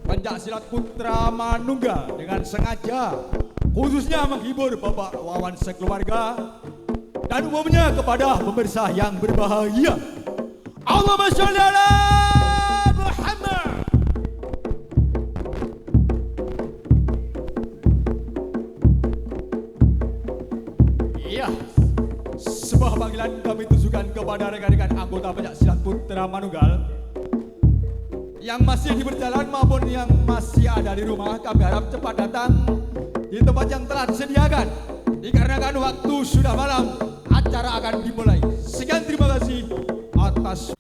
Pencaksilat Putra Manunggal dengan sengaja khususnya menghibur Bapak Wawan sekeluarga dan umumnya kepada pemirsa yang berbahagia. Allahumma sholli ala Muhammad. Iya, sebuah panggilan kami tujukan kepada rekan-rekan anggota pencaksilat Putra Manunggal yang masih di perjalanan maupun yang masih ada di rumah. Kami harap cepat datang di tempat yang telah disediakan, dikarenakan waktu sudah malam, acara akan dimulai. Sekian, terima kasih atas.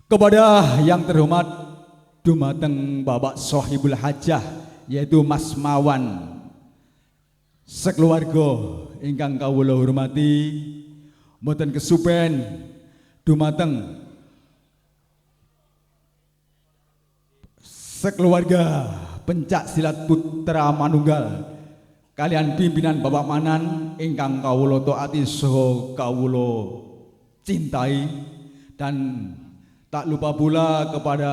Kepada yang terhormat dumateng Bapak Sohibul Hajah, yaitu Mas Mawan sekeluarga ingkang kawula hormati, mboten kesupen dumateng sekeluarga pencaksilat Putra Manunggal kalian pimpinan Bapak Manan ingkang kawula taati saha kawula cintai, dan tak lupa pula kepada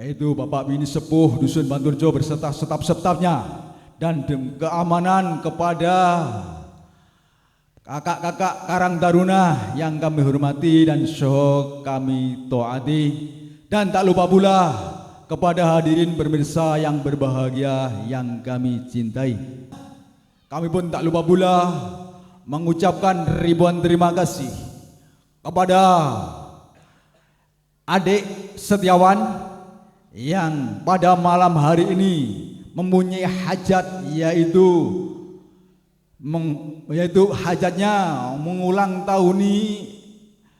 yaitu Bapak Bini Sepuh Dusun Banturjo berserta staf-stafnya, dan keamanan kepada kakak-kakak Karang Taruna yang kami hormati dan saha kami taati, dan tak lupa pula kepada hadirin pemirsa yang berbahagia yang kami cintai. Kami pun tak lupa pula mengucapkan ribuan terima kasih kepada adik Setiawan yang pada malam hari ini mempunyai hajat, yaitu hajatnya mengulang tahuni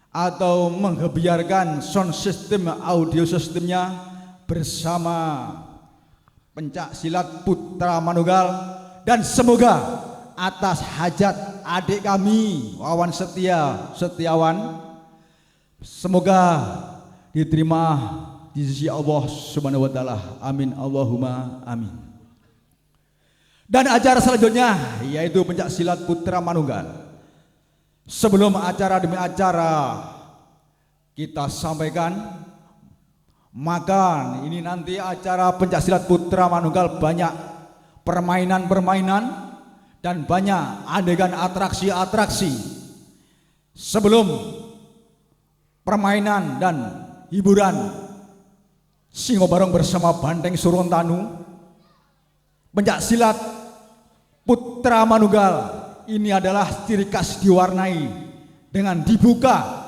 atau menggebiarkan sound system audio sistemnya bersama pencaksilat Putra Manunggal, dan semoga atas hajat adik kami Wawan Setiawan semoga diterima di sisi Allah Subhanahu wa taala. Amin Allahumma amin. Dan acara selanjutnya yaitu pencaksilat Putra Manunggal. Sebelum acara demi acara kita sampaikan, maka ini nanti acara pencaksilat Putra Manunggal banyak permainan-permainan dan banyak adegan atraksi-atraksi. Sebelum permainan dan hiburan Singo Barong bersama Banteng Surontanu, pencaksilat Putra Manunggal ini adalah ciri khas diwarnai dengan dibuka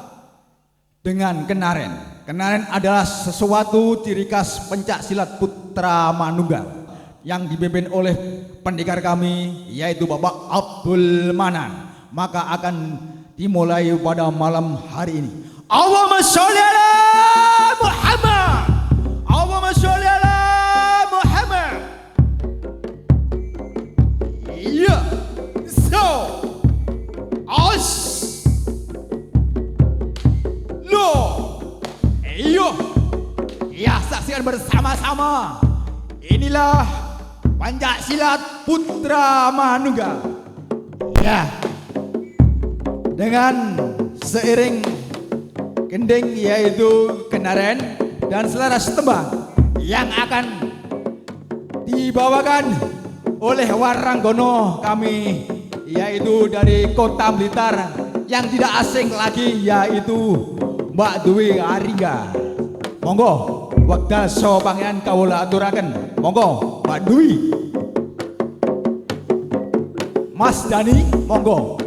dengan kenaren. Kenaren adalah sesuatu ciri khas pencaksilat Putra Manunggal yang dipimpin oleh pendekar kami yaitu Bapak Abdul Manan. Maka akan dimulai pada malam hari ini. Allahumma sholli ala Muhammad. Allahumma sholli ala Muhammad. Iya. So. Os. Lo. Iyo, ya saksikan bersama-sama. Inilah pencaksilat Putra Manunggal. Ya, dengan seiring gending yaitu kenaren dan selaras tembang yang akan dibawakan oleh Waranggono kami, yaitu dari Kota Blitar, yang tidak asing lagi yaitu Mbak Dwi Aringga. Monggo wekdal saha pangeran kawula aturaken. Monggo Mbak Dwi, Mas Dani, monggo.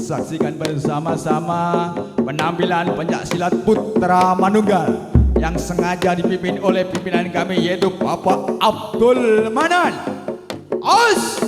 Saksikan bersama-sama penampilan pencaksilat Putra Manunggal yang sengaja dipimpin oleh pimpinan kami yaitu Bapak Abdul Manan. Os.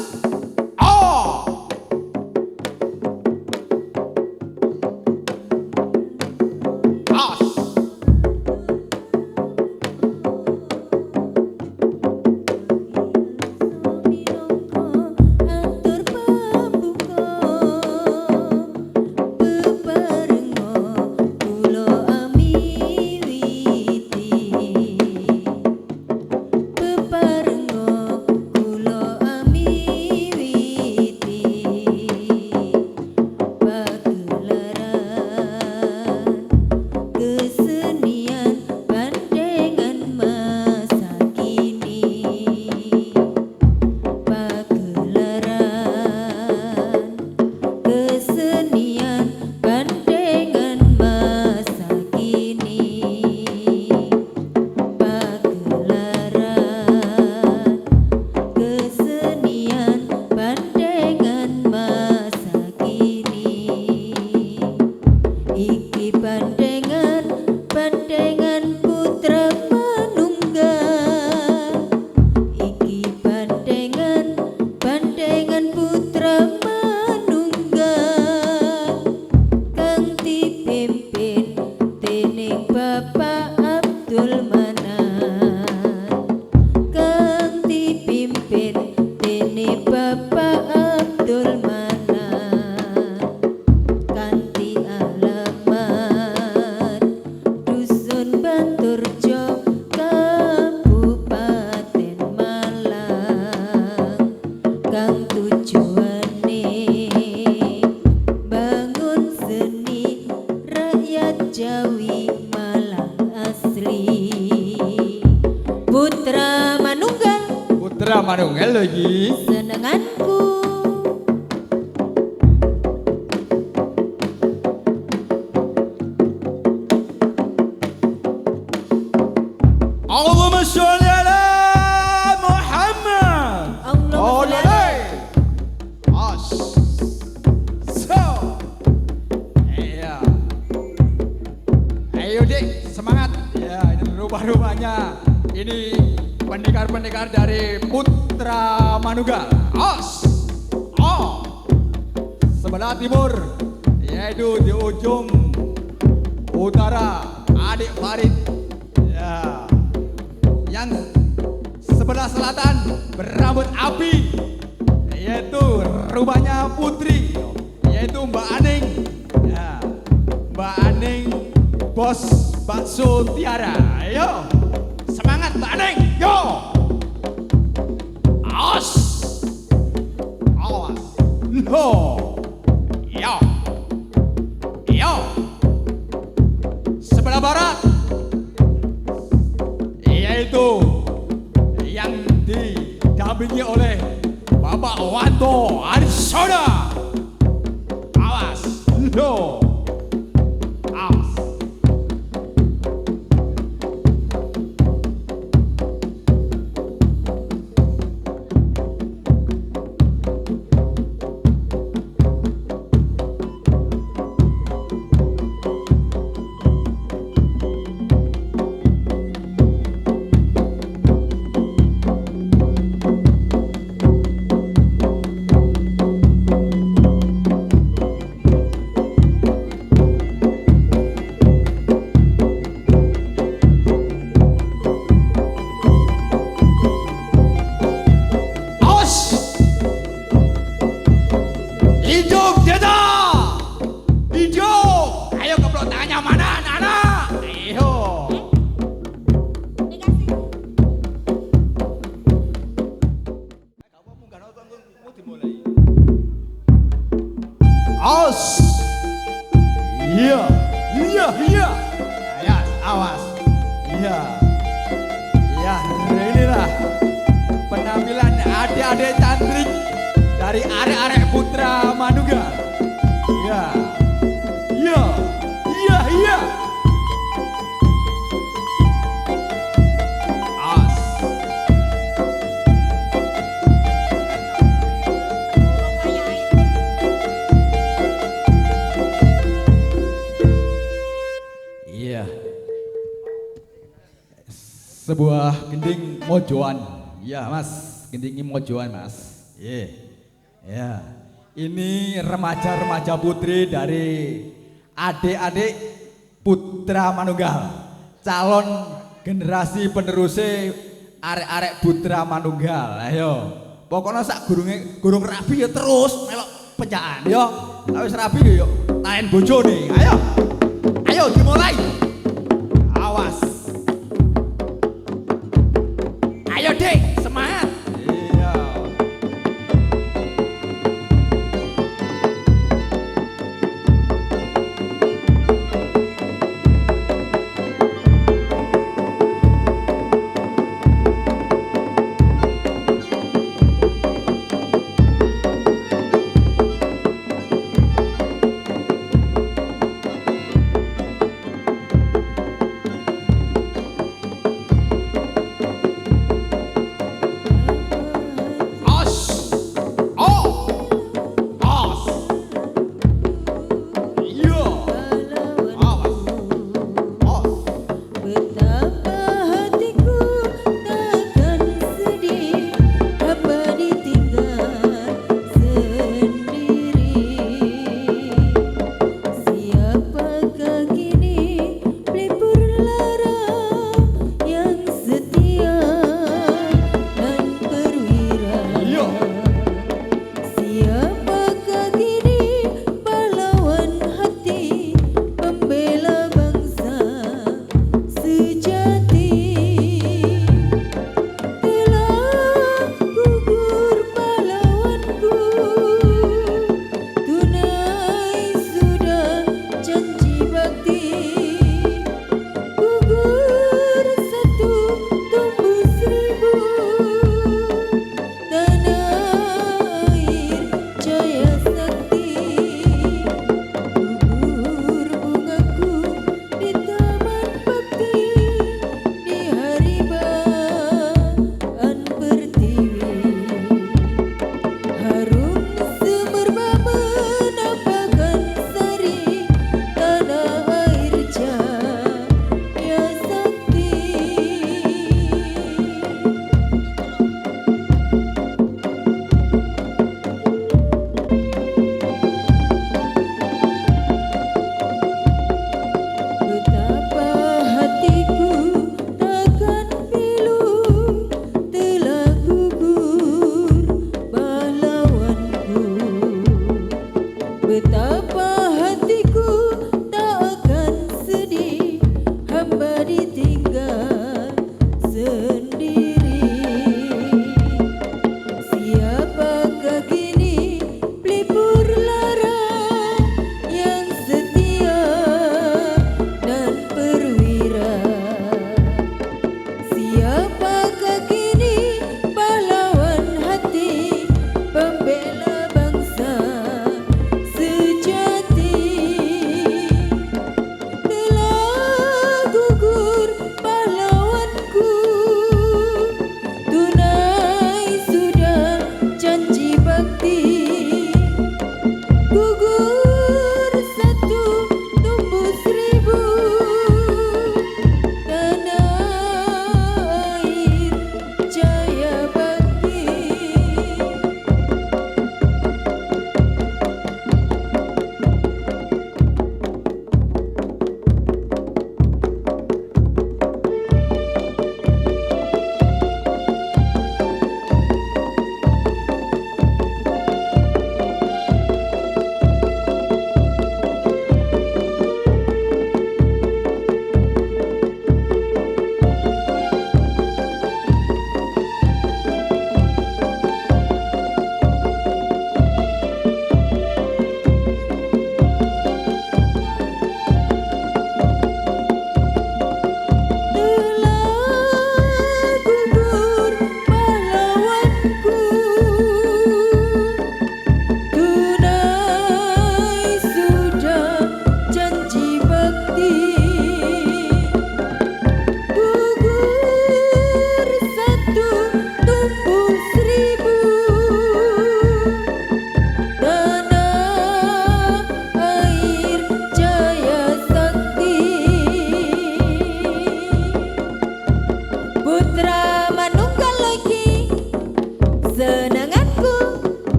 Jawi malah asli. Putra manunggal, Putra manunggal lagi. senenganku. Allahumma sholli ala Muhammad. Allahumma As. So. Iya. Ayo Dik, semangat. Ya, ini rumah-rumahnya. Ini pendekar-pendekar dari Putra Manunggal. As. Oh. Sebelah timur, yaitu di ujung utara, adik Farid. Ya. Yang sebelah selatan berambut api, yaitu rumahnya Putri, yaitu Mbak Aning. Ya. Mbak Aning, bos bakso Tiara. Ayo, semangat Mbak Aning, yo. Awas, awas, no, yo, yo. Sebelah barat, yaitu yang didampingi oleh Bapak Wanto Arsoda. Awas, no, awas. Hidup Deta! Hidup! Ayo keplok tangannya mana anak-anak? Ayo! Awas! Iya! Iya! Iya! Ayo, awas! Iya! Ya, inilah penampilan adik-adik cantik dari arek-arek Putra Manunggal. Iya. Iya. Iya, iya. As. Iya. Sebuah gending mojoan. Iya, Mas. Gending mojoan, Mas. Iya. Ya, ini remaja-remaja putri dari adik-adik Putra Manunggal, calon generasi penerusnya arek-arek Putra Manunggal. Ayo, pokoknya sak gurung rapi ya terus melok penyaan yo. Wis rapi yo, taen bojo nih. Ayo, ayo dimulai. Awas. Ayo Dek, semangat.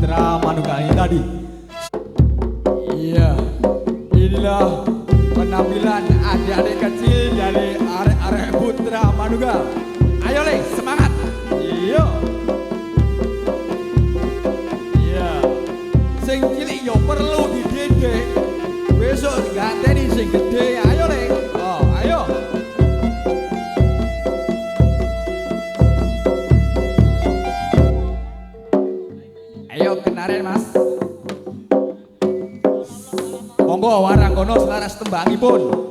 putra manunggal ini tadi. Iya, inilah penampilan adik-adik kecil dari arek-arek putra manunggal. Ayo le, semangat. Iya. Iya. Sing cilik yo perlu dididik. Besok ganteni sing gede. Ayo le. Oh, ayo. Ayo kenaren Mas. Monggo warang kono selaras tembangipun.